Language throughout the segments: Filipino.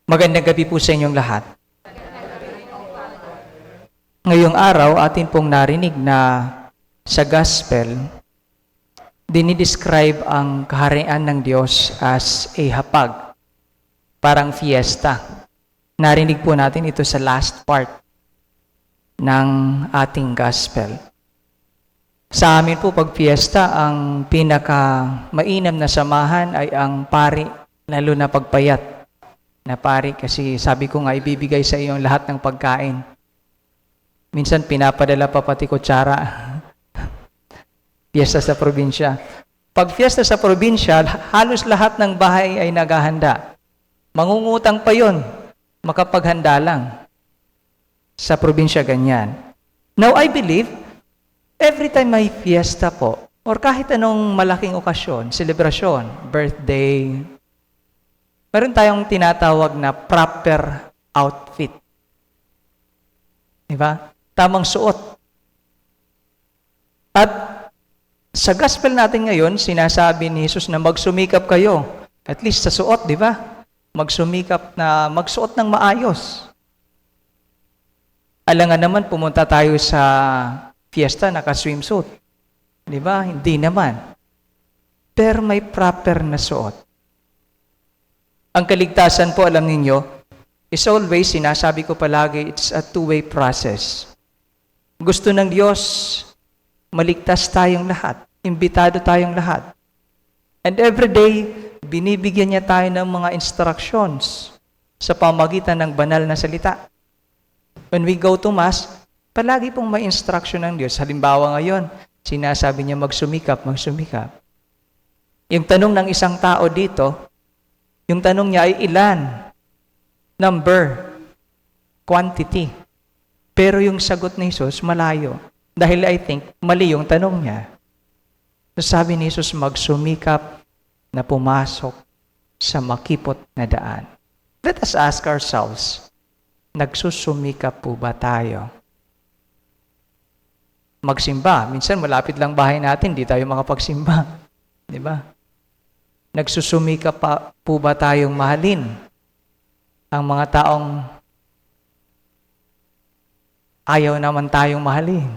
Magandang gabi po sa inyong lahat. Ngayong araw, atin pong narinig na sa gospel, dinidescribe ang kaharian ng Diyos as a hapag, parang fiesta. Narinig po natin ito sa last part ng ating gospel. Sa amin po, pag fiesta, ang pinaka-mainam na samahan ay ang pari, lalo na pagpayat na pari, kasi sabi ko nga, ibibigay sa iyo lahat ng pagkain. Minsan pinapadala pa pati kutsara. Fiesta sa probinsya. Pag fiesta sa probinsya, halos lahat ng bahay ay naghahanda. Mangungutang pa yon, makapaghanda lang. Sa probinsya ganyan. Now, I believe, every time may fiesta po, or kahit anong malaking okasyon, selebrasyon, birthday, meron tayong tinatawag na proper outfit. Diba? Tamang suot. At sa gospel natin ngayon, sinasabi ni Jesus na magsumikap kayo. At least sa suot, di ba? Magsumikap na magsuot ng maayos. Alangan naman, pumunta tayo sa fiesta, naka-swimsuit. Di ba? Hindi naman. Pero may proper na suot. Ang kaligtasan po, alam ninyo, is always, sinasabi ko palagi, it's a two-way process. Gusto ng Diyos, maligtas tayong lahat. Imbitado tayong lahat. And every day, binibigyan niya tayo ng mga instructions sa pamagitan ng banal na salita. When we go to Mass, palagi pong may instruction ng Diyos. Halimbawa ngayon, sinasabi niya magsumikap, magsumikap. Yung tanong ng isang tao dito, yung tanong niya ay ilan? Number. Quantity. Pero yung sagot ni Jesus, malayo. Dahil I think, mali yung tanong niya. So sabi ni Jesus, magsumikap na pumasok sa makipot na daan. Let us ask ourselves, nagsusumikap po ba tayo? Magsimba. Minsan malapit lang bahay natin, di tayo makapagsimba. Di ba? Nagsusumikap po ba tayong mahalin ang mga taong ayaw naman tayong mahalin?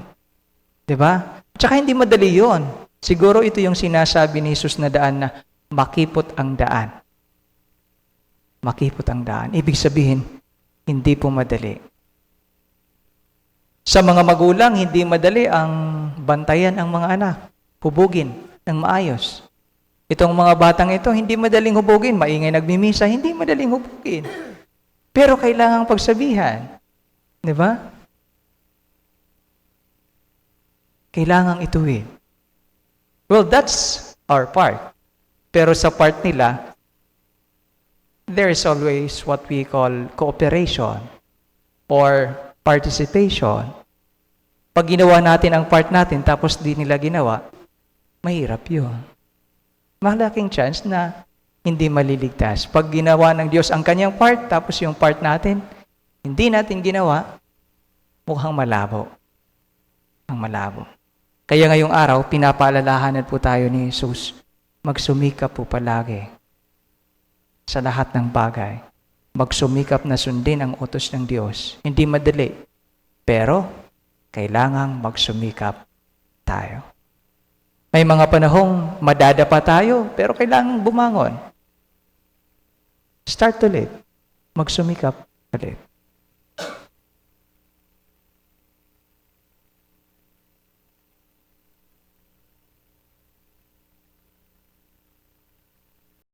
Diba? Tsaka hindi madali yun. Siguro ito yung sinasabi ni Jesus na daan na makipot ang daan. Makipot ang daan. Ibig sabihin, hindi po madali. Sa mga magulang, hindi madali ang bantayan ang mga anak. Hubugin ng maayos. Itong mga batang ito, hindi madaling hubugin. Maingay nagmimisa, hindi madaling hubugin. Pero kailangang pagsabihan. Di ba? Kailangang ituwid. Well, that's our part. Pero sa part nila, there is always what we call cooperation or participation. Pag ginawa natin ang part natin, tapos di nila ginawa, mahirap yun. Malaking chance na hindi maliligtas. Pag ginawa ng Diyos ang kanyang part, tapos yung part natin, hindi natin ginawa, mukhang malabo. Ang malabo. Kaya ngayong araw, pinapaalalahanan po tayo ni Jesus, magsumikap po palagi sa lahat ng bagay. Magsumikap na sundin ang utos ng Diyos. Hindi madali, pero kailangang magsumikap tayo. May mga panahong madadapa tayo, pero kailangang bumangon. Start ulit. Magsumikap ulit.